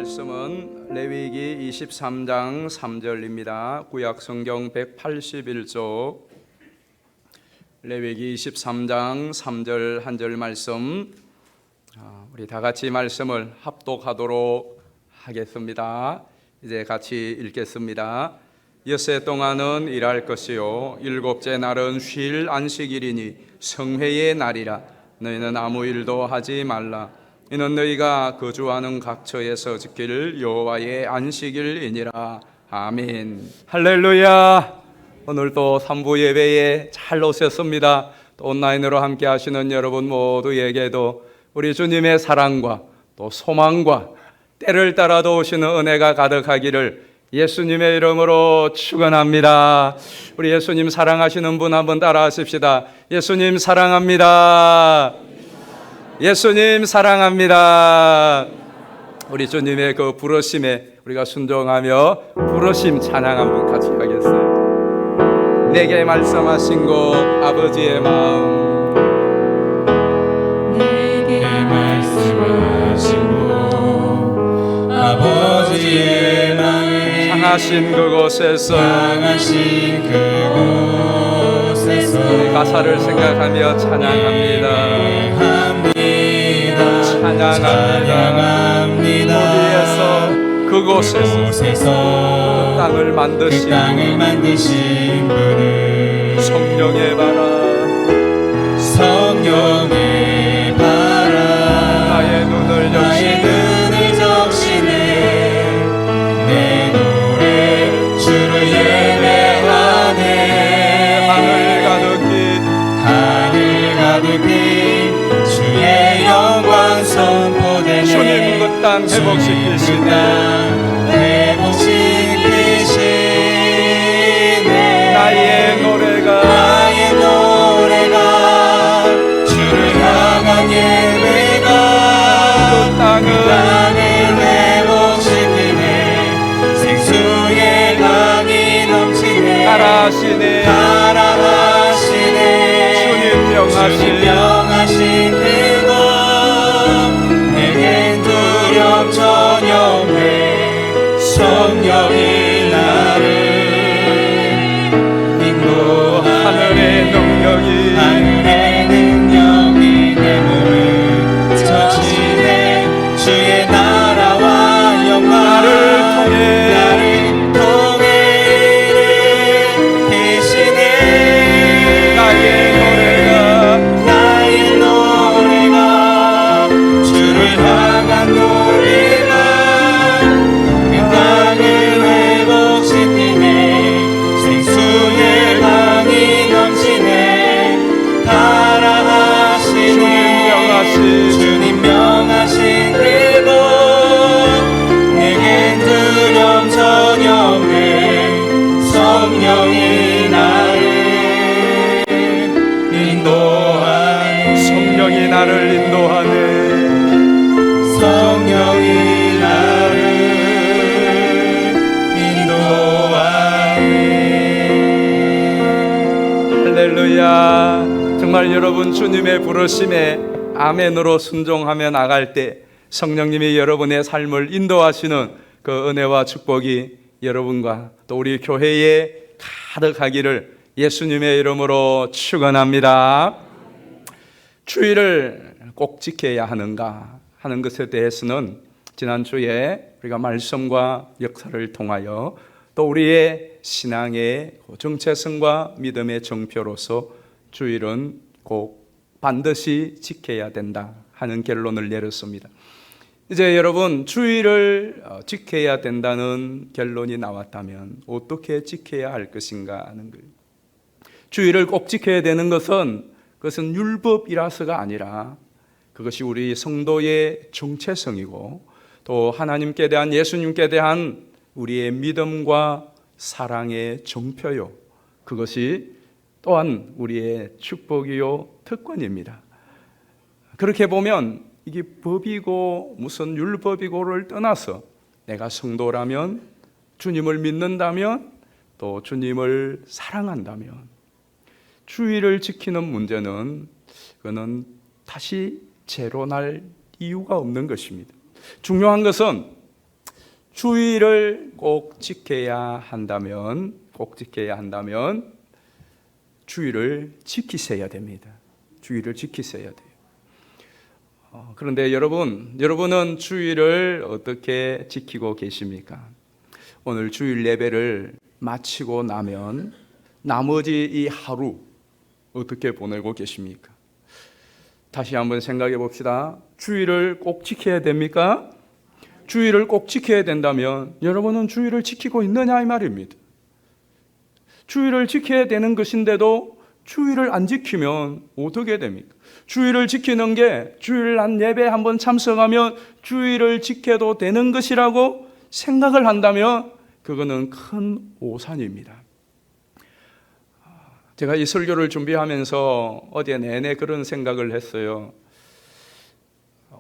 말씀은 레위기 23장 3절입니다. 구약 성경 181쪽 레위기 23장 3절 한 절 말씀, 우리 다 같이 말씀을 합독하도록 하겠습니다. 이제 같이 읽겠습니다. 엿새 동안은 일할 것이요 일곱째 날은 쉴 안식일이니 성회의 날이라. 너희는 아무 일도 하지 말라. 이는 너희가 거주하는 각처에서 지킬 여호와의 안식일이니라. 아멘. 할렐루야. 오늘 또 3부 예배에 잘 오셨습니다. 또 온라인으로 함께 하시는 여러분 모두에게도 우리 주님의 사랑과 또 소망과 때를 따라도 오시는 은혜가 가득하기를 예수님의 이름으로 축원합니다. 우리 예수님 사랑하시는 분 한번 따라 하십시다. 예수님 사랑합니다. 예수님 사랑합니다. 우리 주님의 그 부르심에 우리가 순종하며 부르심 찬양 한번 같이 하겠어요. 내게 말씀하신 것 아버지의 마음, 내게 말씀하신 것 아버지의 마음, 향하신 그곳에서 우리 가사를 생각하며 찬양합니다. 찬양합니다. 어디에서 그곳에서 그 땅을 만드신 분을 성령의 바라 나의 눈을 적시네 내 노래 주를 예배하네. 하늘 가득히 주의 영광 선포되네. 주님 그 땅 회복시키시네. 나의 노래가 주를 향한 예배가 그 땅을 회복시키네. 생수의 강이 넘치네. 따라하시네. 주님 명하신 그곳 내겐 두려움 전혀 없네. 성령이 나를 하늘의 능력이 내 몸을 적시네. 주의 나라와 영광 나를 통해 일으키시네. 나의 노래가 주를 향한 노래가 그 땅을 회복시키네. 생수의 강이 넘치네. 따라하시네. 주님 명하신 그곳 내겐 두려움 전혀 없네. 성령이 나를 인도하네. 성령이 나를 인도하네. 성령이 나를 인도하네. 할렐루야. 정말 여러분 주님의 부르심에 아멘으로 순종하며 나갈 때 성령님이 여러분의 삶을 인도하시는 그 은혜와 축복이 여러분과 또 우리 교회에 가득하기를 예수님의 이름으로 축원합니다. 주일을 꼭 지켜야 하는가 하는 것에 대해서는 지난주에 우리가 말씀과 역사를 통하여 또 우리의 신앙의 정체성과 믿음의 정표로서 주일은 꼭 반드시 지켜야 된다 하는 결론을 내렸습니다. 이제 여러분 주일을 지켜야 된다는 결론이 나왔다면 어떻게 지켜야 할 것인가 하는 거예요. 주일을 꼭 지켜야 되는 것은 그것은 율법이라서가 아니라 그것이 우리 성도의 정체성이고 또 하나님께 대한 예수님께 대한 우리의 믿음과 사랑의 정표요. 그것이 또한 우리의 축복이요 특권입니다. 그렇게 보면 이게 법이고 무슨 율법이고를 떠나서 내가 성도라면 주님을 믿는다면 또 주님을 사랑한다면 주일을 지키는 문제는 그거는 다시 재론할 이유가 없는 것입니다. 중요한 것은 주의를 꼭 지켜야 한다면 주의를 지키셔야 됩니다. 주의를 지키셔야 돼요. 그런데 여러분은 주의를 어떻게 지키고 계십니까? 오늘 주일 예배를 마치고 나면 나머지 이 하루 어떻게 보내고 계십니까? 다시 한번 생각해 봅시다. 주의를 꼭 지켜야 됩니까? 주의를 꼭 지켜야 된다면 여러분은 주의를 지키고 있느냐 이 말입니다. 주의를 지켜야 되는 것인데도 주의를 안 지키면 어떻게 됩니까? 주의를 지키는 게 주일 한 예배 한번 참석하면 주의를 지켜도 되는 것이라고 생각을 한다면 그거는 큰 오산입니다. 제가 이 설교를 준비하면서 어제 내내 그런 생각을 했어요.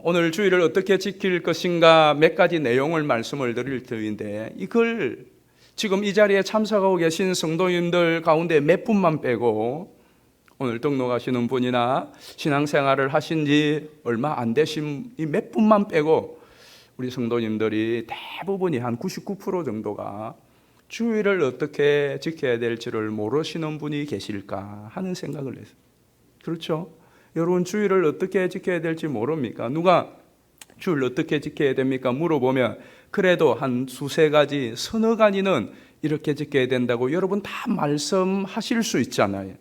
오늘 주일을 어떻게 지킬 것인가 몇 가지 내용을 말씀을 드릴 터인데 이걸 지금 이 자리에 참석하고 계신 성도님들 가운데 몇 분만 빼고 오늘 등록하시는 분이나 신앙생활을 하신 지 얼마 안 되신 이 몇 분만 빼고 우리 성도님들이 대부분이 한 99% 정도가 주의를 어떻게 지켜야 될지를 모르시는 분이 계실까 하는 생각을 했어요. 그렇죠? 여러분 주의를 어떻게 지켜야 될지 모릅니까? 누가 주의를 어떻게 지켜야 됩니까? 물어보면 그래도 한 두세 가지, 서너 가지는 이렇게 지켜야 된다고 여러분 다 말씀하실 수 있잖아요.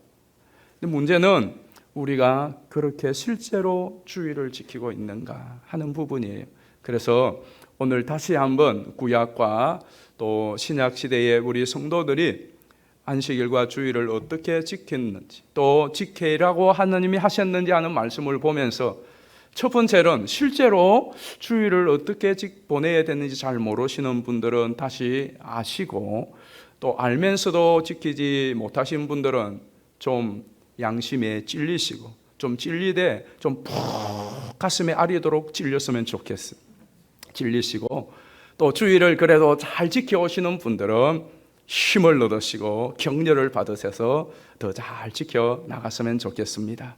근데 문제는 우리가 그렇게 실제로 주의를 지키고 있는가 하는 부분이에요. 그래서 오늘 다시 한번 구약과 또 신약 시대의 우리 성도들이 안식일과 주일을 어떻게 지켰는지 또 지키라고 하나님이 하셨는지 하는 말씀을 보면서 첫 번째는 실제로 주일을 어떻게 보내야 되는지 잘 모르시는 분들은 다시 아시고 또 알면서도 지키지 못하신 분들은 좀 양심에 찔리시고 좀 찔리되 좀 푹 가슴에 아리도록 찔렸으면 좋겠어요. 찔리시고 또 주일을 그래도 잘 지켜오시는 분들은 힘을 얻으시고 격려를 받으셔서 더 잘 지켜 나갔으면 좋겠습니다.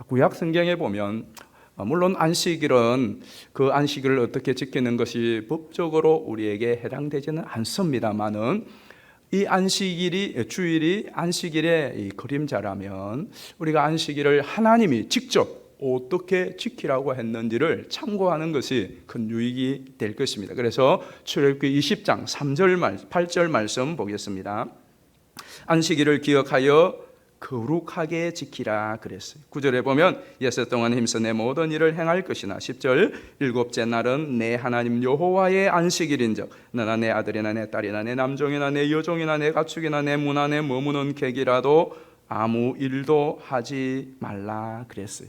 구약 성경에 보면 물론 안식일은 그 안식일을 어떻게 지키는 것이 법적으로 우리에게 해당되지는 않습니다만은 이 안식일이 주일이 안식일의 이 그림자라면 우리가 안식일을 하나님이 직접 어떻게 지키라고 했는지를 참고하는 것이 큰 유익이 될 것입니다. 그래서 출애굽기 20장 3절 8절 말씀 보겠습니다. 안식일을 기억하여 거룩하게 지키라 그랬어요. 9절에 보면 예세 동안 힘써 내 모든 일을 행할 것이나 10절 일곱째 날은 내 하나님 여호와의 안식일인즉 너나 내 아들이나 내 딸이나 내 남종이나 내 여종이나 내 가축이나 내 문 안에 머무는 객이라도 아무 일도 하지 말라 그랬어요.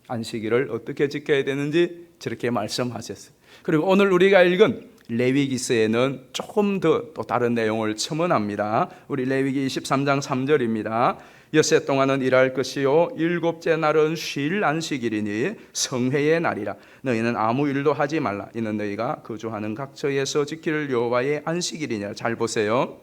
안식일을 어떻게 지켜야 되는지 저렇게 말씀하셨어요. 그리고 오늘 우리가 읽은 레위기서에는 조금 더 또 다른 내용을 첨언합니다. 우리 레위기 23장 3절입니다. 엿새 동안은 일할 것이요 일곱째 날은 쉴 안식일이니 성회의 날이라. 너희는 아무 일도 하지 말라. 이는 너희가 거주하는 각처에서 지킬 여호와의 안식일이냐. 잘 보세요.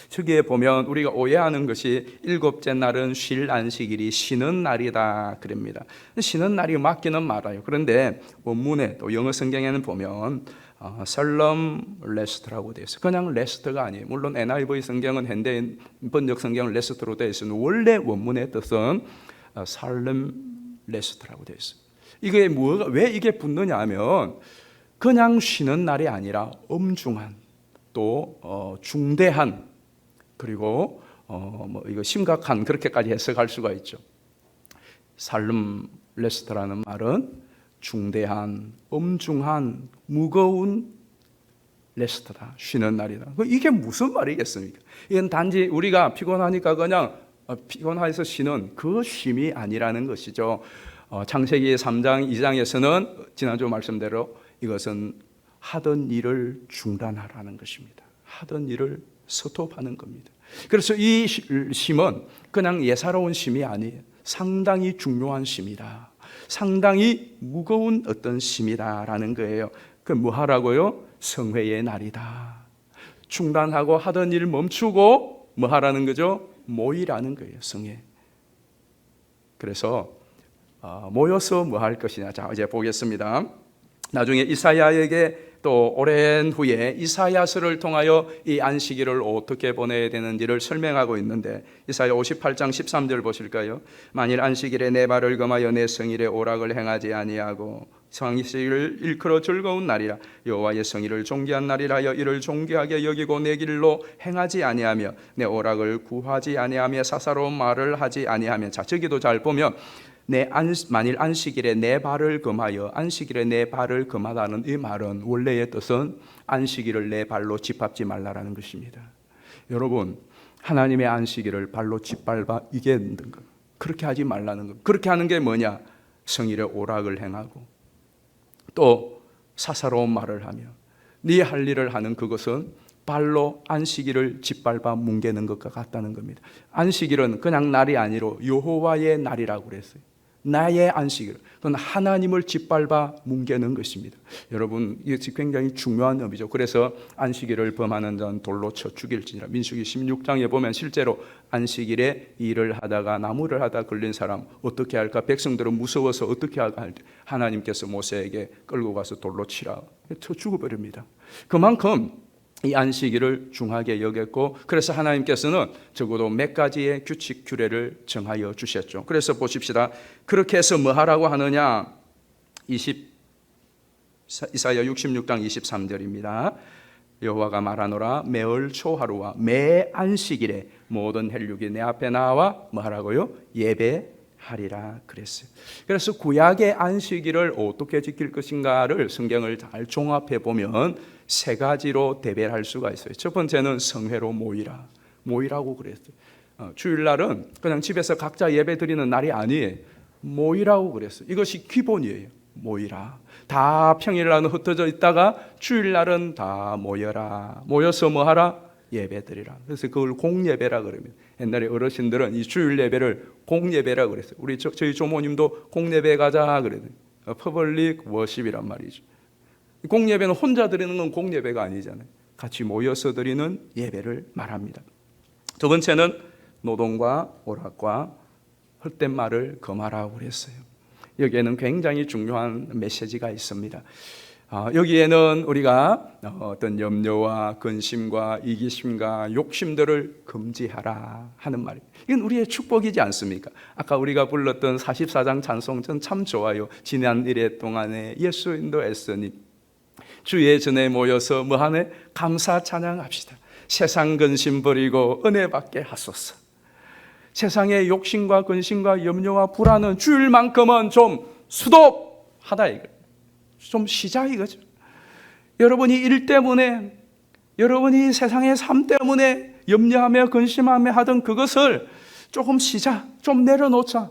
저기에 보면 우리가 오해하는 것이 일곱째 날은 쉴 안식일이 쉬는 날이다 그럽니다. 쉬는 날이 맞기는 말아요. 그런데 원문에 또 영어 성경에는 보면 설럼 레스트라고 되어 있어요. 그냥 레스트가 아니에요. 물론 NIV 성경은 현대 번역 성경은 레스트로 되어 있어요. 원래 원문의 뜻은 설럼 레스트라고 되어 있어요. 이게 왜 이게 붙느냐 하면 그냥 쉬는 날이 아니라 엄중한 또 중대한 그리고 이거 심각한 그렇게까지 해석할 수가 있죠. 살름 레스트라는 말은 중대한, 엄중한, 무거운 레스트다. 쉬는 날이다. 이게 무슨 말이겠습니까? 이건 단지 우리가 피곤하니까 그냥 피곤해서 쉬는 그 쉼이 아니라는 것이죠. 창세기 3장 2장에서는 지난주 말씀대로 이것은 하던 일을 중단하라는 것입니다. 하던 일을 스톱하는 겁니다. 그래서 이 쉼은 그냥 예사로운 쉼이 아니에요. 상당히 중요한 쉼이다. 상당히 무거운 어떤 쉼이다라는 거예요. 그 뭐 하라고요? 성회의 날이다. 중단하고 하던 일 멈추고 뭐 하라는 거죠? 모이라는 거예요. 성회. 그래서 모여서 뭐 할 것이냐. 자, 이제 보겠습니다. 나중에 이사야에게 또 오랜 후에 이사야서를 통하여 이 안식일을 어떻게 보내야 되는지를 설명하고 있는데, 이사야 58장 13절 보실까요? 만일 안식일에 내 발을 금하여 내 성일에 오락을 행하지 아니하고 성일을 일컬어 즐거운 날이라 여호와의 성일을 존귀한 날이라 하여 이를 존귀하게 여기고 내 길로 행하지 아니하며 내 오락을 구하지 아니하며 사사로운 말을 하지 아니하며. 자, 저기도 잘 보면 만일 안식일에 내 발을 금하여, 안식일에 내 발을 금하다는 이 말은 원래의 뜻은 안식일을 내 발로 짓밟지 말라라는 것입니다. 여러분, 하나님의 안식일을 발로 짓밟아 이기는 것, 그렇게 하지 말라는 것. 그렇게 하는 게 뭐냐? 성일에 오락을 행하고 또 사사로운 말을 하며 네 할 일을 하는 그것은 발로 안식일을 짓밟아 뭉개는 것과 같다는 겁니다. 안식일은 그냥 날이 아니로 여호와의 날이라고 그랬어요. 나의 안식일, 그건 하나님을 짓밟아 뭉개는 것입니다. 여러분, 이게 굉장히 중요한 의미죠. 그래서 안식일을 범하는 자는 돌로 쳐 죽일지니라. 민수기 16장에 보면 실제로 안식일에 일을 하다가 나무를 하다 걸린 사람 어떻게 할까? 백성들은 무서워서 어떻게 할까 할 때 하나님께서 모세에게 끌고 가서 돌로 치라, 쳐 죽어버립니다. 그만큼 이 안식일을 중하게 여겼고, 그래서 하나님께서는 적어도 몇 가지의 규칙 규례를 정하여 주셨죠. 그래서 보십시다. 그렇게 해서 뭐 하라고 하느냐? 이사야 66장 23절입니다. 여호와가 말하노라 매월 초하루와 매 안식일에 모든 혈육이 내 앞에 나와 뭐 하라고요? 예배하리라 그랬어요. 그래서 구약의 안식일을 어떻게 지킬 것인가를 성경을 잘 종합해 보면 세 가지로 대별할 수가 있어요. 첫 번째는 성회로 모이라고 그랬어요. 주일날은 그냥 집에서 각자 예배 드리는 날이 아니에요. 모이라고 그랬어요. 이것이 기본이에요. 모이라. 다 평일날은 흩어져 있다가 주일날은 다 모여라. 모여서 뭐 하라? 예배 드리라. 그래서 그걸 공예배라 그러면, 옛날에 어르신들은 이 주일 예배를 공예배라 그랬어요. 저희 조모님도 공예배 가자 그랬어요. 퍼블릭 워십이란 말이죠. 공예배는 혼자 드리는 건 공예배가 아니잖아요. 같이 모여서 드리는 예배를 말합니다. 두 번째는 노동과 오락과 헛된 말을 금하라고 그랬어요. 여기에는 굉장히 중요한 메시지가 있습니다. 여기에는 우리가 어떤 염려와 근심과 이기심과 욕심들을 금지하라 하는 말입니다. 이건 우리의 축복이지 않습니까? 아까 우리가 불렀던 44장 찬송전 참 좋아요. 지난 1회 동안에 예수 인도했으니 주의 전에 모여서 뭐하네? 감사 찬양합시다. 세상 근심 버리고 은혜 받게 하소서. 세상의 욕심과 근심과 염려와 불안은 주일만큼은 좀 수독하다 이거예요. 좀 쉬자 이거죠. 여러분이 일 때문에, 여러분이 세상의 삶 때문에 염려하며 근심하며 하던 그것을 조금 쉬자, 좀 내려놓자.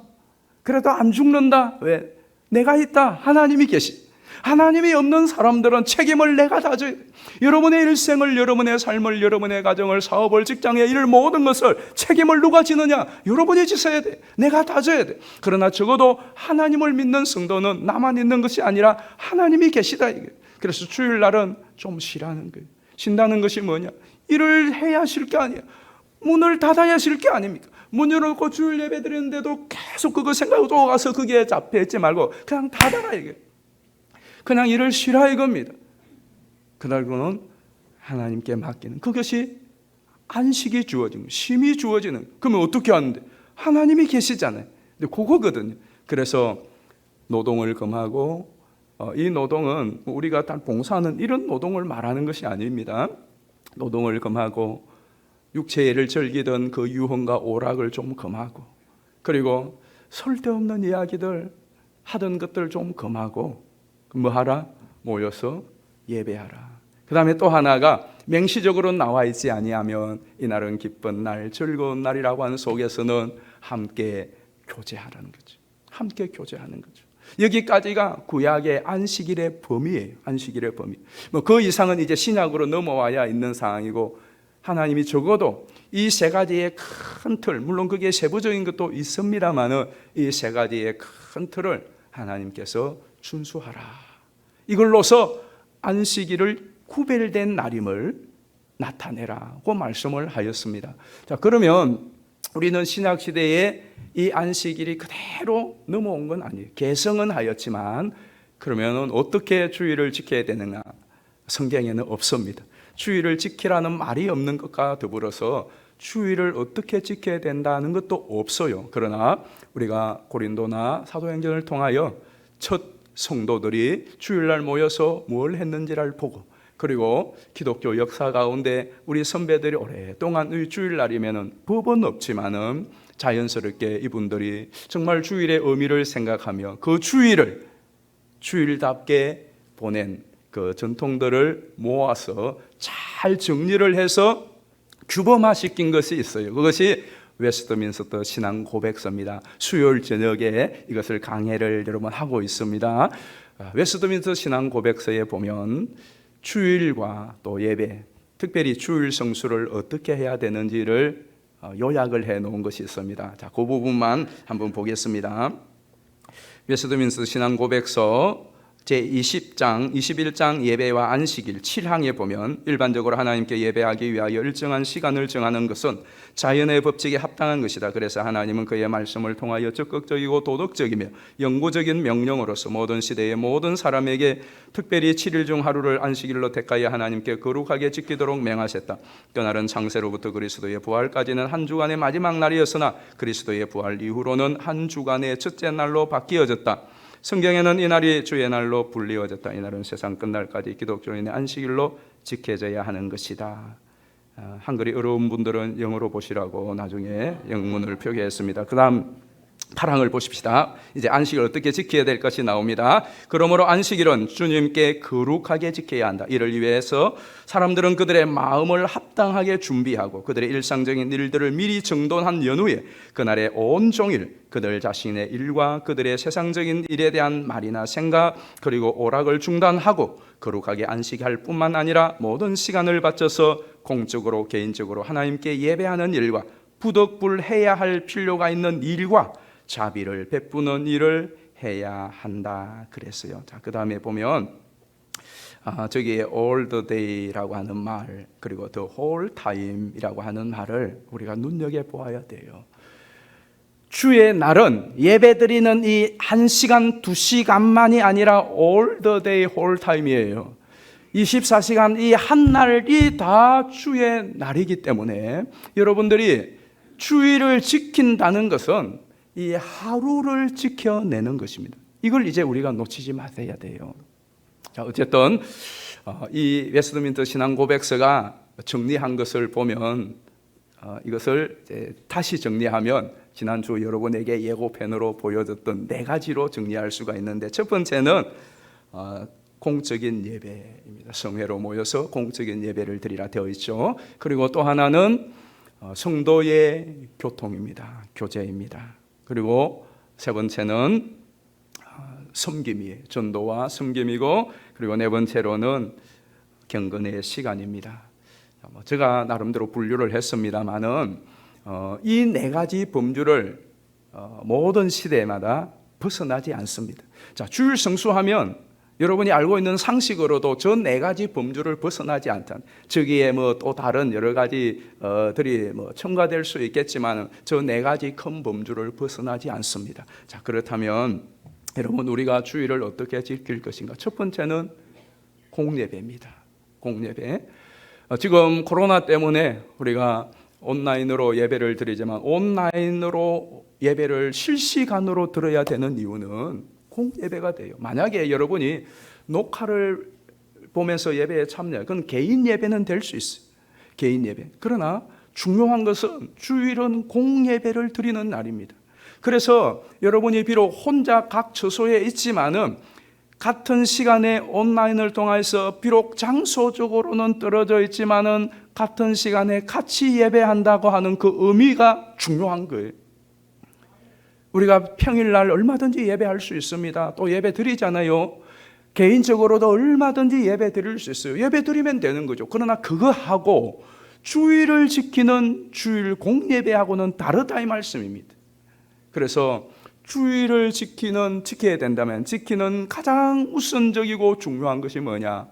그래도 안 죽는다. 왜? 내가 있다. 하나님이 계시. 하나님이 없는 사람들은 책임을 내가 다 져야 돼. 여러분의 일생을, 여러분의 삶을, 여러분의 가정을, 사업을, 직장의 일 모든 것을 책임을 누가 지느냐? 여러분이 지어야 돼. 내가 다 져야 돼. 그러나 적어도 하나님을 믿는 성도는 나만 있는 것이 아니라 하나님이 계시다. 그래서 주일날은 좀 쉬라는 거예요. 쉰다는 것이 뭐냐? 일을 해야 쉴 게 아니야. 문을 닫아야 쉴 게 아닙니까? 문 열어놓고 주일 예배 드리는데도 계속 그거 생각하고 가서 그게 잡혀 있지 말고 그냥 닫아라 이게. 그냥 일을 쉬라 이겁니다. 그날로는 하나님께 맡기는, 그것이 안식이 주어지는, 쉼이 주어지는. 그러면 어떻게 하는데? 하나님이 계시잖아요. 근데 그거거든요. 그래서 노동을 금하고, 이 노동은 우리가 다 봉사하는 이런 노동을 말하는 것이 아닙니다. 노동을 금하고 육체의 일을 즐기던 그 유흥과 오락을 좀 금하고, 그리고 쓸데없는 이야기들 하던 것들 좀 금하고, 뭐 하라? 모여서 예배하라. 그 다음에 또 하나가 맹시적으로 나와 있지 아니하면 이날은 기쁜 날, 즐거운 날이라고 하는 속에서는 함께 교제하라는 거죠. 함께 교제하는 거죠. 여기까지가 구약의 안식일의 범위예요. 안식일의 범위. 뭐 그 이상은 이제 신약으로 넘어와야 있는 상황이고, 하나님이 적어도 이 세 가지의 큰 틀, 물론 그게 세부적인 것도 있습니다만은 이 세 가지의 큰 틀을 하나님께서 준수하라. 이걸로서 안식일을 구별된 날임을 나타내라고 말씀을 하였습니다. 자, 그러면 우리는 신약 시대에 이 안식일이 그대로 넘어온 건 아니에요. 개성은 하였지만, 그러면 어떻게 주일을 지켜야 되는가? 성경에는 없습니다. 주일을 지키라는 말이 없는 것과 더불어서 주일을 어떻게 지켜야 된다는 것도 없어요. 그러나 우리가 고린도나 사도행전을 통하여 첫 성도들이 주일날 모여서 뭘 했는지를 보고, 그리고 기독교 역사 가운데 우리 선배들이 오랫동안 주일날이면 법은 없지만은 자연스럽게 이분들이 정말 주일의 의미를 생각하며 그 주일을 주일답게 보낸 그 전통들을 모아서 잘 정리를 해서 규범화시킨 것이 있어요. 그것이 웨스트민스터 신앙 고백서입니다. 수요일 저녁에 이것을 강해를 여러분 하고 있습니다. 웨스트민스터 신앙 고백서에 보면 주일과 또 예배, 특별히 주일 성수를 어떻게 해야 되는지를 요약을 해 놓은 것이 있습니다. 자, 그 부분만 한번 보겠습니다. 웨스트민스터 신앙 고백서 제20장, 21장 예배와 안식일 7항에 보면 일반적으로 하나님께 예배하기 위하여 일정한 시간을 정하는 것은 자연의 법칙에 합당한 것이다. 그래서 하나님은 그의 말씀을 통하여 적극적이고 도덕적이며 영구적인 명령으로서 모든 시대의 모든 사람에게 특별히 7일 중 하루를 안식일로 택하여 하나님께 거룩하게 지키도록 명하셨다. 그날은 창세로부터 그리스도의 부활까지는 한 주간의 마지막 날이었으나 그리스도의 부활 이후로는 한 주간의 첫째 날로 바뀌어졌다. 성경에는 이날이 주의 날로 불리워졌다. 이날은 세상 끝날까지 기독교인의 안식일로 지켜져야 하는 것이다. 한글이 어려운 분들은 영어로 보시라고 나중에 영문을 표기했습니다. 그 다음 8항을 보십시다. 이제 안식을 어떻게 지켜야 될 것이 나옵니다. 그러므로 안식일은 주님께 거룩하게 지켜야 한다. 이를 위해서 사람들은 그들의 마음을 합당하게 준비하고 그들의 일상적인 일들을 미리 정돈한 연후에 그날의 온종일 그들 자신의 일과 그들의 세상적인 일에 대한 말이나 생각 그리고 오락을 중단하고 거룩하게 안식할 뿐만 아니라 모든 시간을 바쳐서 공적으로 개인적으로 하나님께 예배하는 일과 부득불해야 할 필요가 있는 일과 자비를 베푸는 일을 해야 한다 그랬어요. 자, 그 다음에 보면 저기에 all the day라고 하는 말, 그리고 the whole time이라고 하는 말을 우리가 눈여겨보아야 돼요. 주의 날은 예배드리는 이 1시간, 2시간만이 아니라 all the day, whole time이에요. 24시간 이 한 날이 다 주의 날이기 때문에 여러분들이 주일을 지킨다는 것은 이 하루를 지켜내는 것입니다. 이걸 이제 우리가 놓치지 마셔야 돼요. 자, 어쨌든 이 웨스트민스터 신앙 고백서가 정리한 것을 보면 이것을 이제 다시 정리하면 지난주 여러분에게 예고편으로 보여줬던 4가지로 정리할 수가 있는데, 첫 번째는 공적인 예배입니다. 성회로 모여서 공적인 예배를 드리라 되어 있죠. 그리고 또 하나는 성도의 교통입니다. 교제입니다. 그리고 세 번째는 섬김이에요. 전도와 섬김이고, 그리고 네 번째로는 경건의 시간입니다. 제가 나름대로 분류를 했습니다만은 이 4가지 범주를 모든 시대마다 벗어나지 않습니다. 자, 주일 성수하면 여러분이 알고 있는 상식으로도 저 4가지 범주를 벗어나지 않다. 저기에 또 다른 여러 가지들이 첨가될 수 있겠지만 저 4가지 큰 범주를 벗어나지 않습니다. 자, 그렇다면 여러분, 우리가 주일을 어떻게 지킬 것인가? 첫 번째는 공예배입니다. 공예배. 지금 코로나 때문에 우리가 온라인으로 예배를 드리지만 온라인으로 예배를 실시간으로 들어야 되는 이유는 공예배가 돼요. 만약에 여러분이 녹화를 보면서 예배에 참여, 그건 개인 예배는 될 수 있어요. 개인 예배. 그러나 중요한 것은 주일은 공예배를 드리는 날입니다. 그래서 여러분이 비록 혼자 각 처소에 있지만은 같은 시간에 온라인을 통해서 비록 장소적으로는 떨어져 있지만은 같은 시간에 같이 예배한다고 하는 그 의미가 중요한 거예요. 우리가 평일날 얼마든지 예배할 수 있습니다. 또 예배 드리잖아요. 개인적으로도 얼마든지 예배 드릴 수 있어요. 예배 드리면 되는 거죠. 그러나 그거하고 주일을 지키는 주일 공예배하고는 다르다 이 말씀입니다. 그래서 주일을 지켜야 된다면 지키는 가장 우선적이고 중요한 것이 뭐냐?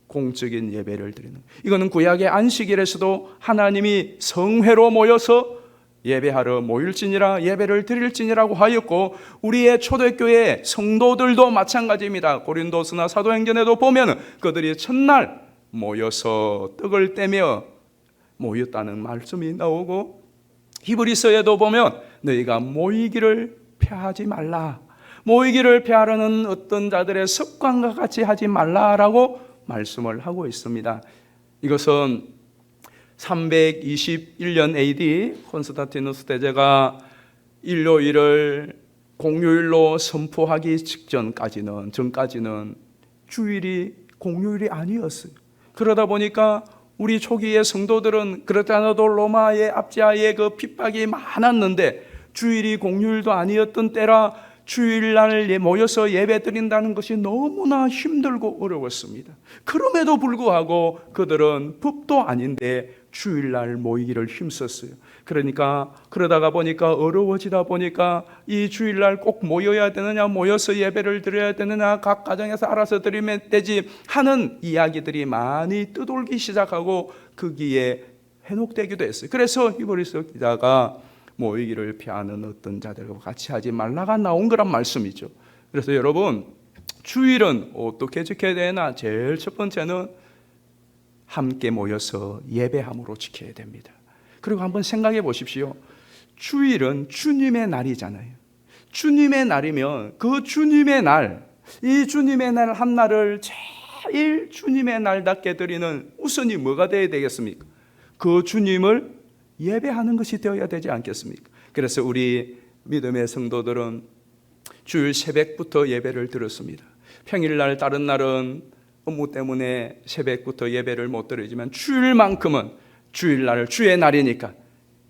공적인 예배를 드리는. 이거는 구약의 안식일에서도 하나님이 성회로 모여서 예배하러 모일지니라 예배를 드릴지니라고 하였고, 우리의 초대교회 성도들도 마찬가지입니다. 고린도서나 사도행전에도 보면 그들이 첫날 모여서 떡을 떼며 모였다는 말씀이 나오고, 히브리서에도 보면 너희가 모이기를 피하지 말라, 모이기를 피하려는 어떤 자들의 습관과 같이 하지 말라라고 말씀을 하고 있습니다. 이것은 321년 AD 콘스탄티누스 대제가 일요일을 공휴일로 선포하기 전까지는 주일이 공휴일이 아니었어요. 그러다 보니까 우리 초기의 성도들은 그렇지 않아도 로마의 압제하에 그 핍박이 많았는데 주일이 공휴일도 아니었던 때라 주일날 모여서 예배 드린다는 것이 너무나 힘들고 어려웠습니다. 그럼에도 불구하고 그들은 법도 아닌데 주일날 모이기를 힘썼어요. 그러다가 보니까 어려워지다 보니까 이 주일날 꼭 모여야 되느냐, 모여서 예배를 드려야 되느냐, 각 가정에서 알아서 드리면 되지 하는 이야기들이 많이 떠돌기 시작하고 거기에 현혹되기도 했어요. 그래서 히브리서 기자가 모이기를 피하는 어떤 자들과 같이 하지 말라가 나온 거란 말씀이죠. 그래서 여러분, 주일은 어떻게 지켜야 되나? 제일 첫 번째는 함께 모여서 예배함으로 지켜야 됩니다. 그리고 한번 생각해 보십시오. 주일은 주님의 날이잖아요. 주님의 날이면 그 주님의 날, 이 주님의 날 한 날을 제일 주님의 날답게 드리는 우선이 뭐가 되어야 되겠습니까? 그 주님을 예배하는 것이 되어야 되지 않겠습니까? 그래서 우리 믿음의 성도들은 주일 새벽부터 예배를 드렸습니다. 평일날 다른 날은 업무 때문에 새벽부터 예배를 못 드리지만 주일만큼은 주일날 주의 날이니까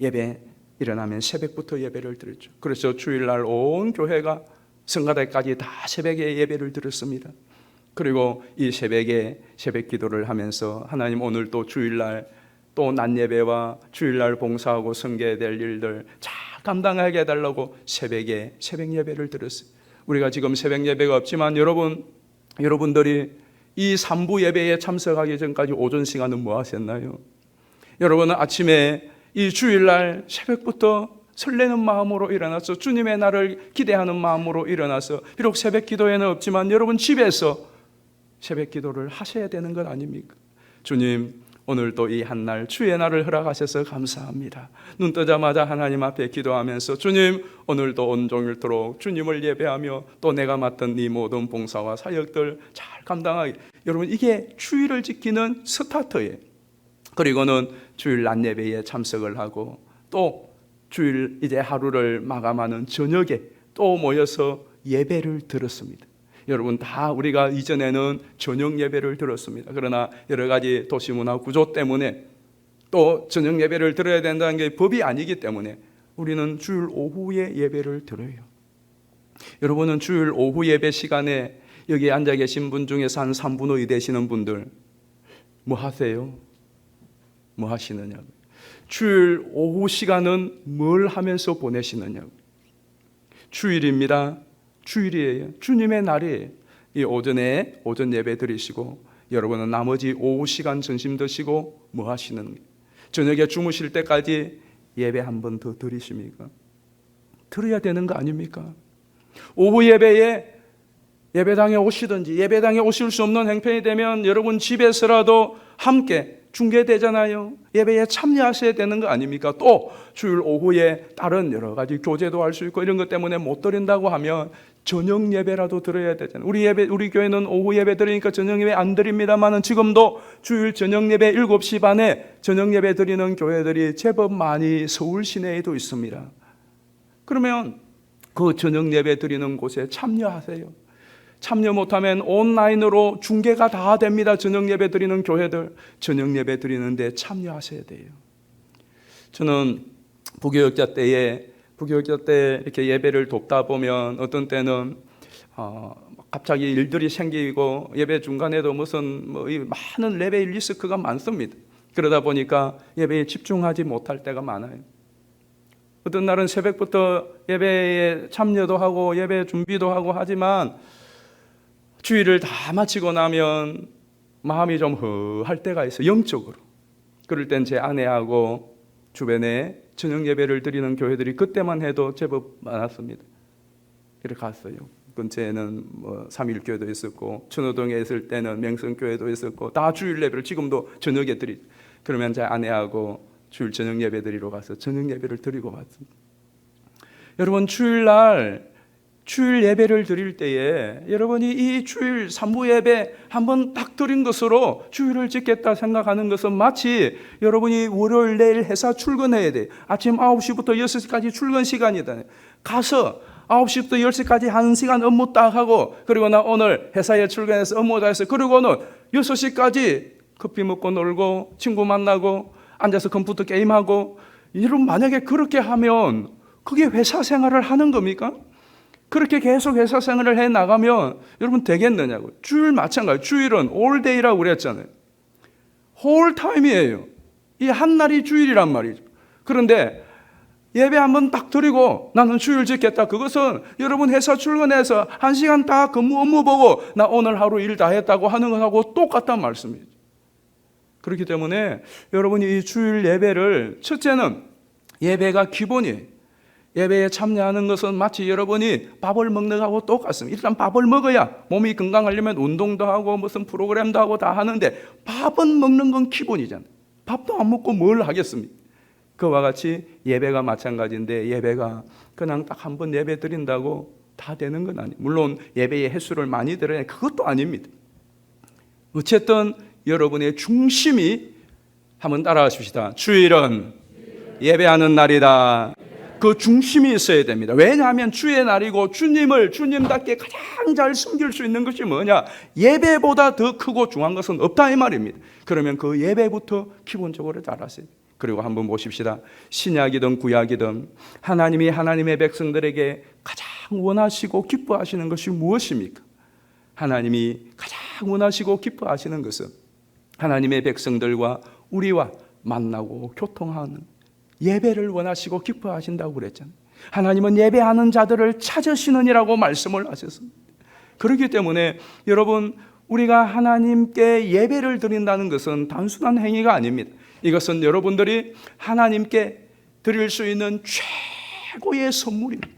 예배 일어나면 새벽부터 예배를 드렸죠. 그래서 주일날 온 교회가 성가대까지 다 새벽에 예배를 드렸습니다. 그리고 이 새벽에 새벽 기도를 하면서 하나님 오늘 또 주일날 또 낮 예배와 주일날 봉사하고 섬겨야 될 일들 잘 감당하게 해달라고 새벽에 새벽 예배를 드렸어요. 우리가 지금 새벽 예배가 없지만 여러분들이 이 3부 예배에 참석하기 전까지 오전 시간은 뭐 하셨나요? 여러분은 아침에 이 주일날 새벽부터 설레는 마음으로 일어나서 주님의 날을 기대하는 마음으로 일어나서 비록 새벽 기도에는 없지만 여러분 집에서 새벽 기도를 하셔야 되는 것 아닙니까? 주님, 오늘도 이 한날 주의 날을 허락하셔서 감사합니다. 눈 뜨자마자 하나님 앞에 기도하면서 주님, 오늘도 온종일토록 주님을 예배하며 또 내가 맡은 이 모든 봉사와 사역들 잘 감당하게. 여러분, 이게 주일을 지키는 스타트예요. 그리고는 주일 낮 예배에 참석을 하고 또 주일 이제 하루를 마감하는 저녁에 또 모여서 예배를 드렸습니다. 여러분, 다 우리가 이전에는 저녁 예배를 드렸습니다. 그러나 여러 가지 도시문화 구조 때문에 또 저녁 예배를 드려야 된다는 게 법이 아니기 때문에 우리는 주일 오후에 예배를 드려요. 여러분은 주일 오후 예배 시간에 여기 앉아 계신 분 중에서 한 3분의 2 되시는 분들 뭐 하세요? 뭐 하시느냐고. 주일 오후 시간은 뭘 하면서 보내시느냐고. 주일입니다. 주일이에요. 주님의 날이에요. 이 오전에 오전 예배 드리시고 여러분은 나머지 오후 시간 점심 드시고 뭐 하시는 거예요? 저녁에 주무실 때까지 예배 한 번 더 드리십니까? 드려야 되는 거 아닙니까? 오후 예배에 예배당에 오시든지 예배당에 오실 수 없는 형편이 되면 여러분 집에서라도 함께 중계되잖아요. 예배에 참여하셔야 되는 거 아닙니까? 또 주일 오후에 다른 여러 가지 교제도 할 수 있고 이런 것 때문에 못 드린다고 하면 저녁 예배라도 드려야 되잖아요. 우리 교회는 오후 예배 드리니까 저녁 예배 안 드립니다만은 지금도 주일 저녁 예배 7시 반에 저녁 예배 드리는 교회들이 제법 많이 서울 시내에도 있습니다. 그러면 그 저녁 예배 드리는 곳에 참여하세요. 참여 못하면 온라인으로 중계가 다 됩니다. 저녁 예배 드리는 교회들 저녁 예배 드리는데 참여하셔야 돼요. 저는 부교육자 때 이렇게 예배를 돕다 보면 어떤 때는 갑자기 일들이 생기고 예배 중간에도 무슨 많은 레벨 리스크가 많습니다. 그러다 보니까 예배에 집중하지 못할 때가 많아요. 어떤 날은 새벽부터 예배에 참여도 하고 예배 준비도 하고 하지만 주일을 다 마치고 나면 마음이 좀 허할 때가 있어요. 영적으로. 그럴 땐 제 아내하고 주변에 저녁 예배를 드리는 교회들이 그때만 해도 제법 많았습니다. 이렇게 갔어요. 근처에는 뭐 삼일교회도 있었고, 천호동에 있을 때는 맹성교회도 있었고, 다 주일 예배를 지금도 저녁에 드리. 그러면 제 아내하고 주일 저녁 예배 드리러 가서 저녁 예배를 드리고 왔습니다. 여러분, 주일 예배를 드릴 때에 여러분이 이 주일 산부 예배 한번 딱 드린 것으로 주일을 지켰다 생각하는 것은 마치 여러분이 월요일 내일 회사 출근해야 돼. 아침 9시부터 6시까지 출근 시간이다. 가서 9시부터 10시까지 1시간 업무 딱 하고, 그리고 나 오늘 회사에 출근해서 업무 다 해서, 그리고는 6시까지 커피 먹고 놀고 친구 만나고 앉아서 컴퓨터 게임하고. 여러분, 만약에 그렇게 하면 그게 회사 생활을 하는 겁니까? 그렇게 계속 회사 생활을 해 나가면 여러분 되겠느냐고. 주일 마찬가지. 주일은 all day라고 그랬잖아요. whole time이에요. 이 한 날이 주일이란 말이죠. 그런데 예배 한번 딱 드리고 나는 주일 지켰다. 그것은 여러분 회사 출근해서 1시간 딱 업무 보고 나 오늘 하루 일 다 했다고 하는 것하고 똑같단 말씀이죠. 그렇기 때문에 여러분이 이 주일 예배를, 첫째는 예배가 기본이에요. 예배에 참여하는 것은 마치 여러분이 밥을 먹는 거하고 똑같습니다. 일단 밥을 먹어야 몸이 건강하려면 운동도 하고 무슨 프로그램도 하고 다 하는데, 밥은 먹는 건 기본이잖아요. 밥도 안 먹고 뭘 하겠습니까? 그와 같이 예배가 마찬가지인데, 예배가 그냥 딱 한 번 예배 드린다고 다 되는 건 아니에요. 물론 예배의 횟수를 많이 드려야 그것도 아닙니다. 어쨌든 여러분의 중심이, 한번 따라하십시다. 주일은 예배하는 날이다. 그 중심이 있어야 됩니다. 왜냐하면 주의 날이고 주님을 주님답게 가장 잘 섬길 수 있는 것이 뭐냐? 예배보다 더 크고 중요한 것은 없다 이 말입니다. 그러면 그 예배부터 기본적으로 잘하세요. 그리고 한번 보십시다. 신약이든 구약이든 하나님이 하나님의 백성들에게 가장 원하시고 기뻐하시는 것이 무엇입니까? 하나님이 가장 원하시고 기뻐하시는 것은 하나님의 백성들과 우리와 만나고 교통하는 예배를 원하시고 기뻐하신다고 그랬잖아요. 하나님은 예배하는 자들을 찾으시느니라고 말씀을 하셨습니다. 그렇기 때문에 여러분, 우리가 하나님께 예배를 드린다는 것은 단순한 행위가 아닙니다. 이것은 여러분들이 하나님께 드릴 수 있는 최고의 선물입니다.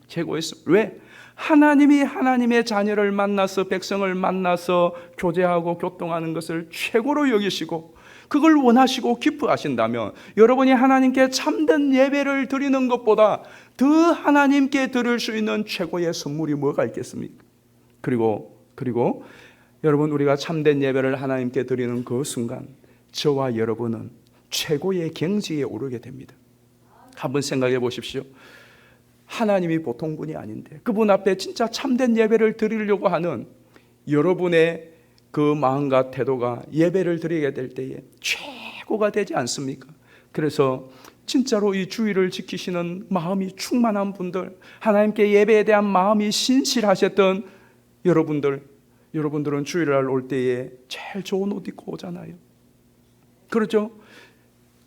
최고의 선물. 왜? 하나님이 하나님의 자녀를 만나서, 백성을 만나서 교제하고 교통하는 것을 최고로 여기시고 그걸 원하시고 기뻐하신다면, 여러분이 하나님께 참된 예배를 드리는 것보다 더 하나님께 드릴 수 있는 최고의 선물이 뭐가 있겠습니까? 그리고 여러분, 우리가 참된 예배를 하나님께 드리는 그 순간 저와 여러분은 최고의 경지에 오르게 됩니다. 한번 생각해 보십시오. 하나님이 보통 분이 아닌데 그분 앞에 진짜 참된 예배를 드리려고 하는 여러분의 그 마음과 태도가 예배를 드리게 될 때에 최고가 되지 않습니까? 그래서 진짜로 이 주일을 지키시는 마음이 충만한 분들, 하나님께 예배에 대한 마음이 신실하셨던 여러분들은 주일날 올 때에 제일 좋은 옷 입고 오잖아요. 그렇죠?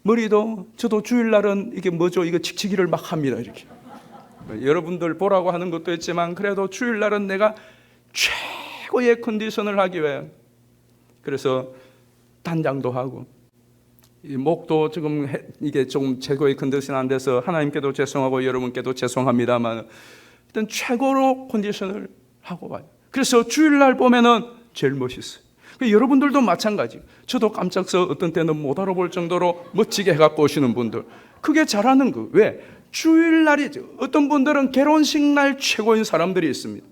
머리도, 저도 주일날은 이게 뭐죠? 이거 칙칙이를 막 합니다. 이렇게. 여러분들 보라고 하는 것도 있지만 그래도 주일날은 내가 최고의 컨디션을 하기 위해, 그래서 단장도 하고, 이 목도 지금 이게 좀 최고의 컨디션 안 돼서 하나님께도 죄송하고 여러분께도 죄송합니다만 일단 최고로 컨디션을 하고 와요. 그래서 주일날 보면은 제일 멋있어요. 여러분들도 마찬가지. 저도 깜짝서 어떤 때는 못 알아볼 정도로 멋지게 해갖고 오시는 분들, 그게 잘하는 거. 왜? 주일날이죠. 어떤 분들은 결혼식 날 최고인 사람들이 있습니다.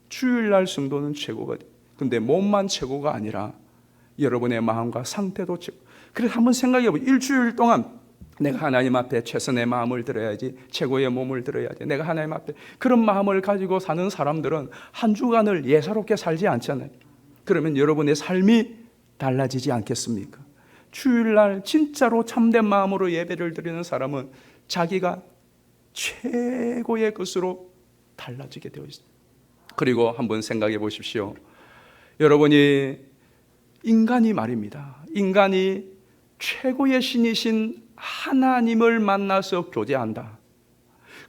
주일날 성도는 최고가 돼요. 근데 몸만 최고가 아니라 여러분의 마음과 상태도 최고. 그래서 한번 생각해 보세요. 일주일 동안 내가 하나님 앞에 최선의 마음을 들어야지, 최고의 몸을 들어야지, 내가 하나님 앞에 그런 마음을 가지고 사는 사람들은 한 주간을 예사롭게 살지 않잖아요. 그러면 여러분의 삶이 달라지지 않겠습니까? 주일날 진짜로 참된 마음으로 예배를 드리는 사람은 자기가 최고의 것으로 달라지게 되어 있습니다. 그리고 한번 생각해 보십시오. 여러분이 인간이 말입니다. 인간이 최고의 신이신 하나님을 만나서 교제한다.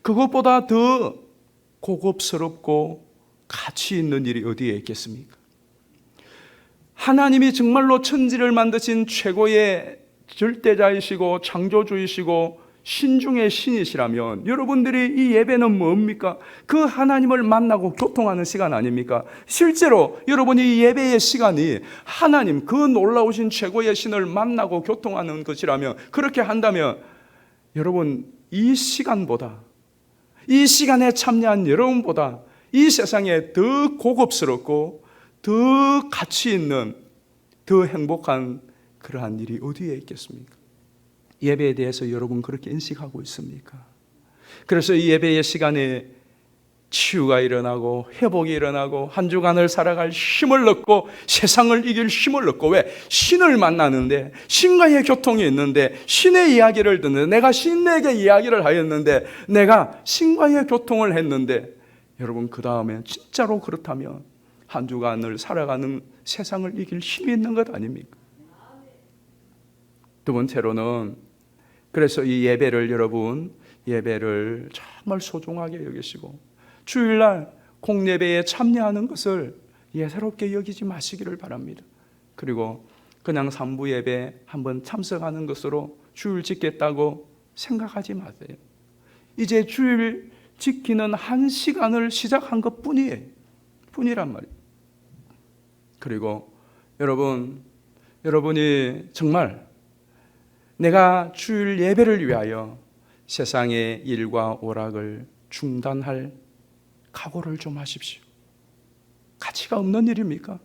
그것보다 더 고급스럽고 가치 있는 일이 어디에 있겠습니까? 하나님이 정말로 천지를 만드신 최고의 절대자이시고 창조주이시고 신중의 신이시라면 여러분들이 이 예배는 뭡니까? 그 하나님을 만나고 교통하는 시간 아닙니까? 실제로 여러분이 이 예배의 시간이 하나님 그 놀라우신 최고의 신을 만나고 교통하는 것이라면, 그렇게 한다면 여러분 이 시간보다, 이 시간에 참여한 여러분보다 이 세상에 더 고급스럽고 더 가치 있는, 더 행복한 그러한 일이 어디에 있겠습니까? 예배에 대해서 여러분 그렇게 인식하고 있습니까? 그래서 이 예배의 시간에 치유가 일어나고 회복이 일어나고 한 주간을 살아갈 힘을 얻고 세상을 이길 힘을 얻고, 왜? 신을 만나는데, 신과의 교통이 있는데, 신의 이야기를 듣는데, 내가 신에게 이야기를 하였는데, 내가 신과의 교통을 했는데, 여러분 그 다음에 진짜로 그렇다면 한 주간을 살아가는 세상을 이길 힘이 있는 것 아닙니까? 두 번째로는, 그래서 이 예배를, 여러분 예배를 정말 소중하게 여기시고 주일날 공예배에 참여하는 것을 예사롭게 여기지 마시기를 바랍니다. 그리고 그냥 3부 예배 한번 참석하는 것으로 주일 지켰다고 생각하지 마세요. 이제 주일 지키는 한 시간을 시작한 것 뿐이란 말이에요. 그리고 여러분이 정말 내가 주일 예배를 위하여 세상의 일과 오락을 중단할 각오를 좀 하십시오. 가치가 없는 일입니까?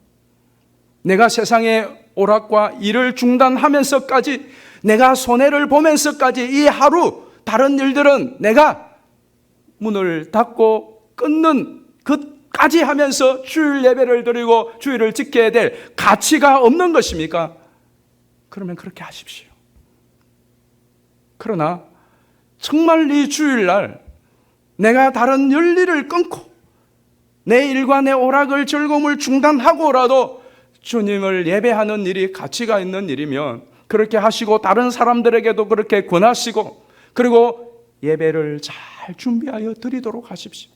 내가 세상의 오락과 일을 중단하면서까지, 내가 손해를 보면서까지 이 하루 다른 일들은 내가 문을 닫고 끊는 것까지 하면서 주일 예배를 드리고 주일을 지켜야 될 가치가 없는 것입니까? 그러면 그렇게 하십시오. 그러나 정말 이 주일날 내가 다른 열일을 끊고 내 일과 내 오락을 즐거움을 중단하고라도 주님을 예배하는 일이 가치가 있는 일이면 그렇게 하시고, 다른 사람들에게도 그렇게 권하시고, 그리고 예배를 잘 준비하여 드리도록 하십시오.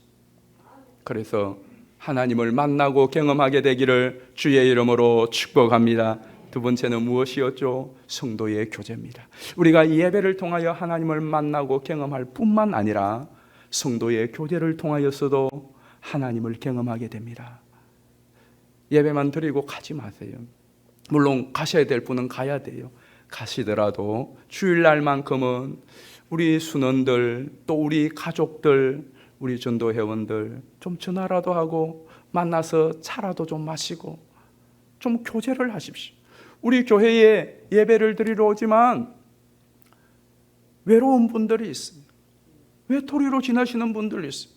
그래서 하나님을 만나고 경험하게 되기를 주의 이름으로 축복합니다. 두 번째는 무엇이었죠? 성도의 교제입니다. 우리가 이 예배를 통하여 하나님을 만나고 경험할 뿐만 아니라 성도의 교제를 통하여서도 하나님을 경험하게 됩니다. 예배만 드리고 가지 마세요. 물론 가셔야 될 분은 가야 돼요. 가시더라도 주일날만큼은 우리 순원들, 또 우리 가족들, 우리 전도회원들 좀 전화라도 하고 만나서 차라도 좀 마시고 좀 교제를 하십시오. 우리 교회에 예배를 드리러 오지만 외로운 분들이 있어요. 외톨이로 지나시는 분들이 있어요.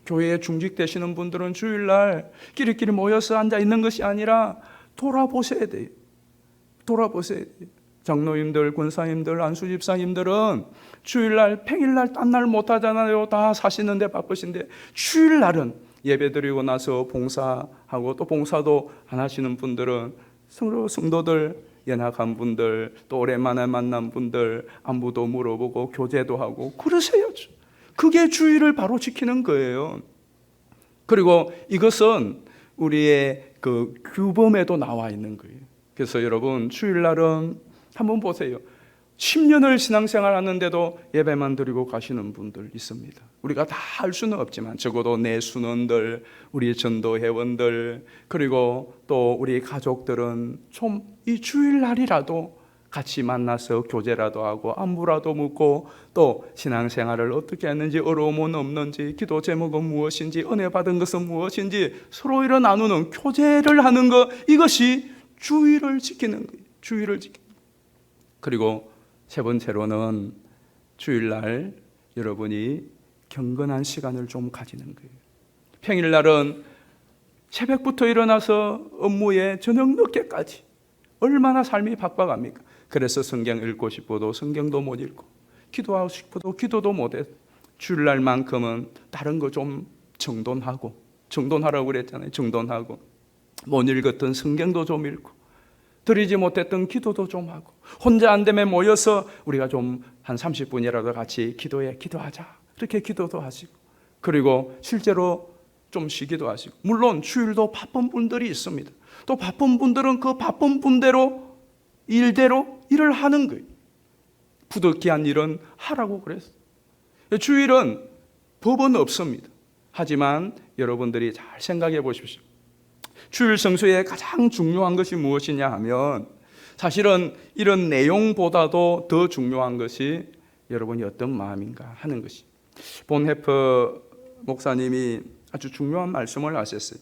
교회에 중직되시는 분들은 주일날 끼리끼리 모여서 앉아 있는 것이 아니라 돌아보셔야 돼요. 돌아보셔야 돼요. 장로님들, 권사님들, 안수집사님들은 주일날, 평일날 딴 날 못하잖아요. 다 사시는데 바쁘신데 주일날은 예배드리고 나서 봉사하고, 또 봉사도 안 하시는 분들은 성도들, 연약한 분들, 또 오랜만에 만난 분들 안부도 물어보고 교제도 하고 그러셔야죠. 그게 주일을 바로 지키는 거예요. 그리고 이것은 우리의 그 규범에도 나와 있는 거예요. 그래서 여러분 주일날은 한번 보세요. 10년을 신앙생활 하는데도 예배만 드리고 가시는 분들 있습니다. 우리가 다 할 수는 없지만 적어도 내 순원들, 우리 전도회원들, 그리고 또 우리 가족들은 좀 이 주일날이라도 같이 만나서 교제라도 하고 안부라도 묻고, 또 신앙생활을 어떻게 했는지, 어려움은 없는지, 기도 제목은 무엇인지, 은혜 받은 것은 무엇인지 서로 이런 나누는 교제를 하는 것, 이것이 주일을 지키는 거예요. 주일을 지키는 거예요. 그리고 세 번째로는 주일날 여러분이 경건한 시간을 좀 가지는 거예요. 평일날은 새벽부터 일어나서 업무에 저녁 늦게까지 얼마나 삶이 바빠갑니까? 그래서 성경 읽고 싶어도 성경도 못 읽고, 기도하고 싶어도 기도도 못해. 주일날만큼은 다른 거 좀 정돈하라고 그랬잖아요. 정돈하고, 못 읽었던 성경도 좀 읽고, 드리지 못했던 기도도 좀 하고, 혼자 안 되면 모여서 우리가 좀 한 30분이라도 같이 기도하자, 이렇게 기도도 하시고, 그리고 실제로 좀 쉬기도 하시고. 물론 주일도 바쁜 분들이 있습니다. 또 바쁜 분들은 그 바쁜 분대로 일대로 일을 하는 거예요. 부득이한 일은 하라고 그랬어요. 주일은 법은 없습니다. 하지만 여러분들이 잘 생각해 보십시오. 주일 성수의 가장 중요한 것이 무엇이냐 하면 사실은 이런 내용보다도 더 중요한 것이 여러분이 어떤 마음인가 하는 것이. 본헤프 목사님이 아주 중요한 말씀을 하셨어요.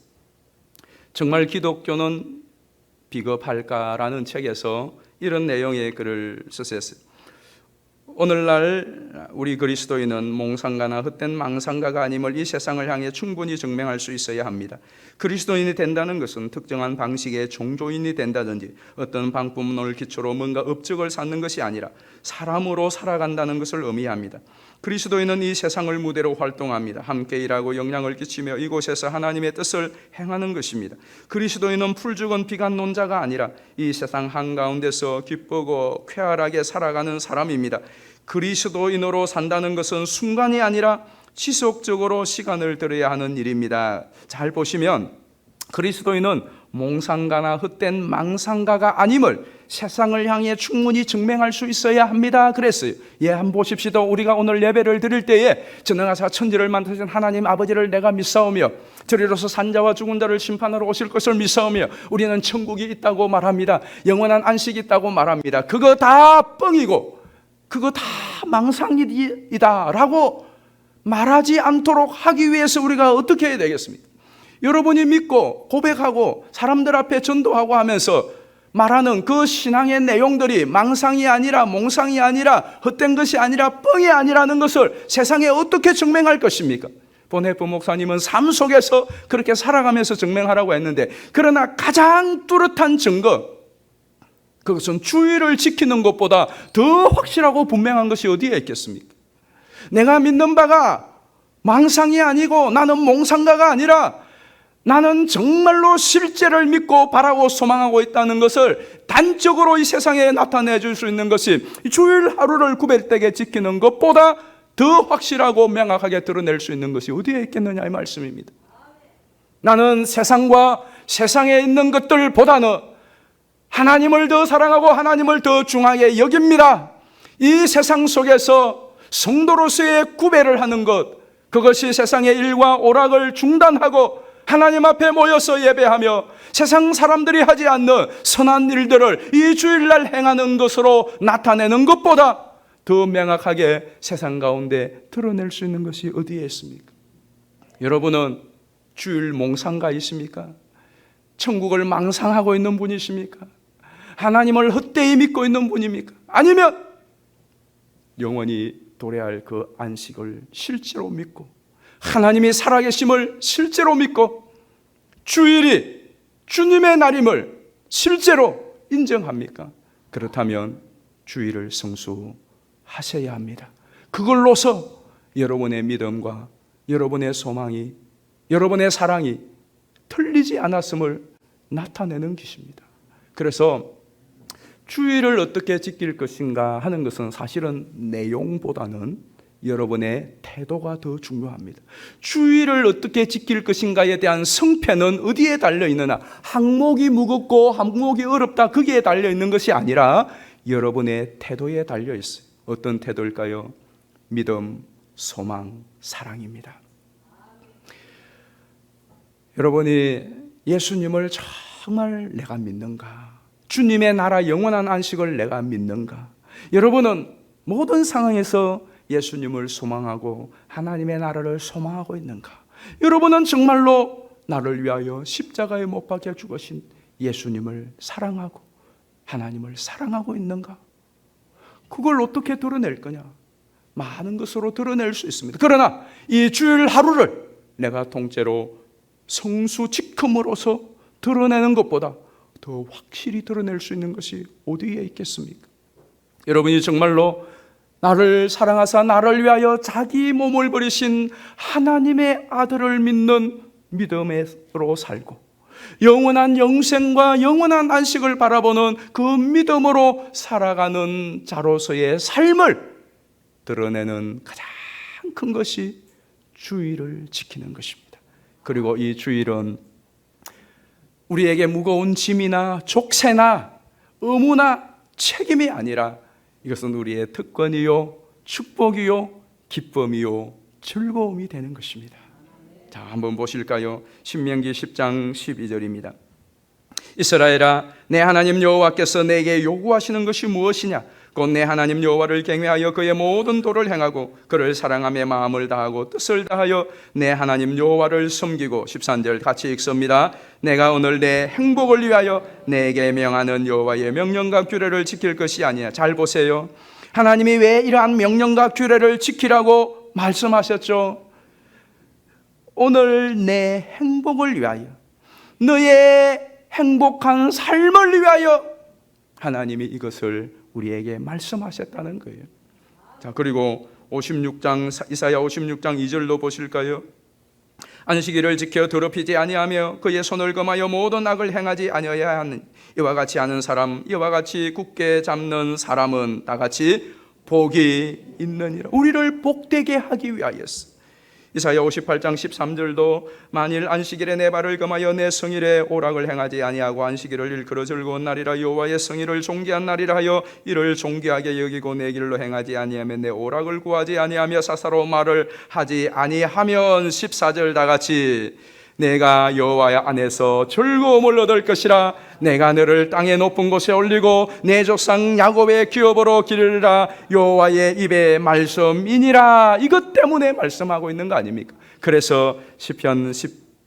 정말 기독교는 비겁할까라는 책에서 이런 내용의 글을 쓰셨어요. 오늘날 우리 그리스도인은 몽상가나 헛된 망상가가 아님을 이 세상을 향해 충분히 증명할 수 있어야 합니다. 그리스도인이 된다는 것은 특정한 방식의 종교인이 된다든지 어떤 방법론을 기초로 뭔가 업적을 쌓는 것이 아니라 사람으로 살아간다는 것을 의미합니다. 그리스도인은 이 세상을 무대로 활동합니다. 함께 일하고 영향을 끼치며 이곳에서 하나님의 뜻을 행하는 것입니다. 그리스도인은 풀죽은 비관론자가 아니라 이 세상 한가운데서 기쁘고 쾌활하게 살아가는 사람입니다. 그리스도인으로 산다는 것은 순간이 아니라 지속적으로 시간을 들여야 하는 일입니다. 잘 보시면 그리스도인은 몽상가나 헛된 망상가가 아님을 세상을 향해 충분히 증명할 수 있어야 합니다. 그랬어요. 한번 보십시다. 우리가 오늘 예배를 드릴 때에 전능하사 천지를 만드신 하나님 아버지를 내가 믿사오며 저리로서 산자와 죽은 자를 심판하러 오실 것을 믿사오며 우리는 천국이 있다고 말합니다. 영원한 안식이 있다고 말합니다. 그거 다 뻥이고 그거 다 망상이다 라고 말하지 않도록 하기 위해서 우리가 어떻게 해야 되겠습니까? 여러분이 믿고 고백하고 사람들 앞에 전도하고 하면서 말하는 그 신앙의 내용들이 망상이 아니라 몽상이 아니라 헛된 것이 아니라 뻥이 아니라는 것을 세상에 어떻게 증명할 것입니까? 본헤프 목사님은 삶 속에서 그렇게 살아가면서 증명하라고 했는데, 그러나 가장 뚜렷한 증거, 그것은 주의를 지키는 것보다 더 확실하고 분명한 것이 어디에 있겠습니까? 내가 믿는 바가 망상이 아니고 나는 몽상가가 아니라 나는 정말로 실제를 믿고 바라고 소망하고 있다는 것을 단적으로 이 세상에 나타내 줄 수 있는 것이 주일 하루를 구별되게 지키는 것보다 더 확실하고 명확하게 드러낼 수 있는 것이 어디에 있겠느냐 이 말씀입니다. 나는 세상과 세상에 있는 것들보다는 하나님을 더 사랑하고 하나님을 더 중하게 여깁니다. 이 세상 속에서 성도로서의 구별을 하는 것, 그것이 세상의 일과 오락을 중단하고 하나님 앞에 모여서 예배하며 세상 사람들이 하지 않는 선한 일들을 이 주일날 행하는 것으로 나타내는 것보다 더 명확하게 세상 가운데 드러낼 수 있는 것이 어디에 있습니까? 여러분은 주일 몽상가이십니까? 천국을 망상하고 있는 분이십니까? 하나님을 헛되이 믿고 있는 분입니까? 아니면 영원히 도래할 그 안식을 실제로 믿고 하나님이 살아계심을 실제로 믿고 주일이 주님의 날임을 실제로 인정합니까? 그렇다면 주일을 성수하셔야 합니다. 그걸로서 여러분의 믿음과 여러분의 소망이, 여러분의 사랑이 틀리지 않았음을 나타내는 것입니다. 그래서 주일을 어떻게 지킬 것인가 하는 것은 사실은 내용보다는 여러분의 태도가 더 중요합니다. 주일을 어떻게 지킬 것인가에 대한 성패는 어디에 달려 있느냐? 항목이 무겁고 항목이 어렵다, 거기에 달려 있는 것이 아니라 여러분의 태도에 달려 있어요. 어떤 태도일까요? 믿음, 소망, 사랑입니다. 여러분이 예수님을 정말 내가 믿는가? 주님의 나라 영원한 안식을 내가 믿는가? 여러분은 모든 상황에서 예수님을 소망하고 하나님의 나라를 소망하고 있는가? 여러분은 정말로 나를 위하여 십자가에 못 박혀 죽으신 예수님을 사랑하고 하나님을 사랑하고 있는가? 그걸 어떻게 드러낼 거냐? 많은 것으로 드러낼 수 있습니다. 그러나 이 주일 하루를 내가 통째로 성수지킴으로써 드러내는 것보다 더 확실히 드러낼 수 있는 것이 어디에 있겠습니까? 여러분이 정말로 나를 사랑하사 나를 위하여 자기 몸을 버리신 하나님의 아들을 믿는 믿음으로 살고 영원한 영생과 영원한 안식을 바라보는 그 믿음으로 살아가는 자로서의 삶을 드러내는 가장 큰 것이 주일을 지키는 것입니다. 그리고 이 주일은 우리에게 무거운 짐이나 족쇄나 의무나 책임이 아니라 이것은 우리의 특권이요, 축복이요, 기쁨이요, 즐거움이 되는 것입니다. 자, 한번 보실까요? 신명기 10장 12절입니다. 이스라엘아, 내 하나님 여호와께서 내게 요구하시는 것이 무엇이냐? 곧 내 하나님 여호와를 경외하여 그의 모든 도를 행하고 그를 사랑하며 마음을 다하고 뜻을 다하여 내 하나님 여호와를 섬기고. 13절 같이 읽습니다. 내가 오늘 내 행복을 위하여 내게 명하는 여호와의 명령과 규례를 지킬 것이 아니야. 잘 보세요. 하나님이 왜 이러한 명령과 규례를 지키라고 말씀하셨죠? 오늘 내 행복을 위하여, 너의 행복한 삶을 위하여 하나님이 이것을 우리에게 말씀하셨다는 거예요. 자, 그리고 56장 이사야 56장 2절로 보실까요? 안식일을 지켜 더럽히지 아니하며 그의 손을 금하여 모든 악을 행하지 아니하야 하는 이와 같이 하는 사람, 이와 같이 굳게 잡는 사람은 다 같이 복이 있느니라. 우리를 복되게 하기 위하였어. 이사야 58장 13절도 만일 안식일에 내 발을 금하여 내 성일에 오락을 행하지 아니하고 안식일을 일컬어 즐거운 날이라 여호와의 성일을 존귀한 날이라 하여 이를 존귀하게 여기고 내 길로 행하지 아니하면 내 오락을 구하지 아니하며 사사로운 말을 하지 아니하면 14절 다 같이 내가 여호와 안에서 즐거움을 얻을 것이라. 내가 너를 땅의 높은 곳에 올리고 내 조상 야곱의 기업으로 기르리라. 여호와의 입의 말씀이니라. 이것 때문에 말씀하고 있는 거 아닙니까? 그래서 시편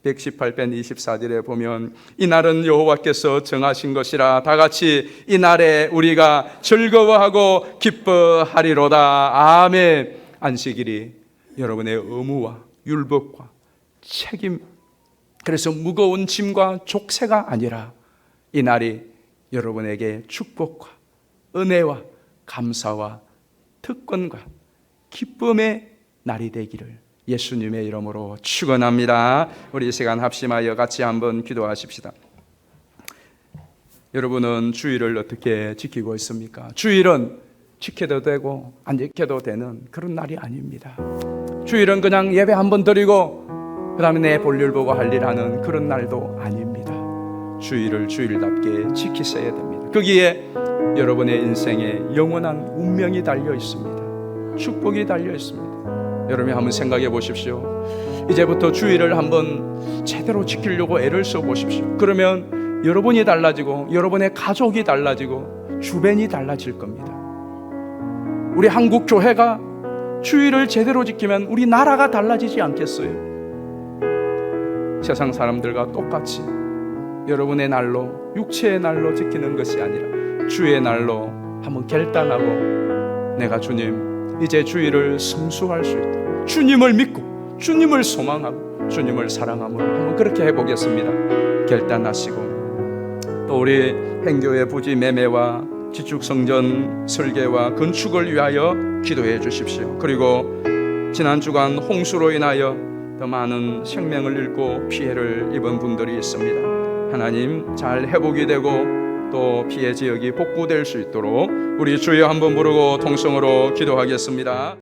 118편 24절에 보면 이날은 여호와께서 정하신 것이라. 다 같이 이날에 우리가 즐거워하고 기뻐하리로다. 아멘. 안식일이 여러분의 의무와 율법과 책임, 그래서 무거운 짐과 족쇄가 아니라 이 날이 여러분에게 축복과 은혜와 감사와 특권과 기쁨의 날이 되기를 예수님의 이름으로 축원합니다. 우리 이 시간 합심하여 같이 한번 기도하십시다. 여러분은 주일을 어떻게 지키고 있습니까? 주일은 지켜도 되고 안 지켜도 되는 그런 날이 아닙니다. 주일은 그냥 예배 한번 드리고 그 다음에 내 볼일 보고 할 일 하는 그런 날도 아닙니다. 주일을 주일답게 지키셔야 됩니다. 거기에 여러분의 인생에 영원한 운명이 달려 있습니다. 축복이 달려 있습니다. 여러분이 한번 생각해 보십시오. 이제부터 주일을 한번 제대로 지키려고 애를 써 보십시오. 그러면 여러분이 달라지고 여러분의 가족이 달라지고 주변이 달라질 겁니다. 우리 한국 교회가 주일을 제대로 지키면 우리 나라가 달라지지 않겠어요? 세상 사람들과 똑같이 여러분의 날로, 육체의 날로 지키는 것이 아니라 주의 날로 한번 결단하고 내가 주님 이제 주일을 성수할 수 있도록 주님을 믿고 주님을 소망하고 주님을 사랑함으로 한번 그렇게 해보겠습니다. 결단하시고 또 우리 행교의 부지 매매와 지축성전 설계와 건축을 위하여 기도해 주십시오. 그리고 지난 주간 홍수로 인하여 더 많은 생명을 잃고 피해를 입은 분들이 있습니다. 하나님 잘 회복이 되고 또 피해 지역이 복구될 수 있도록 우리 주여 한번 부르고 통성으로 기도하겠습니다.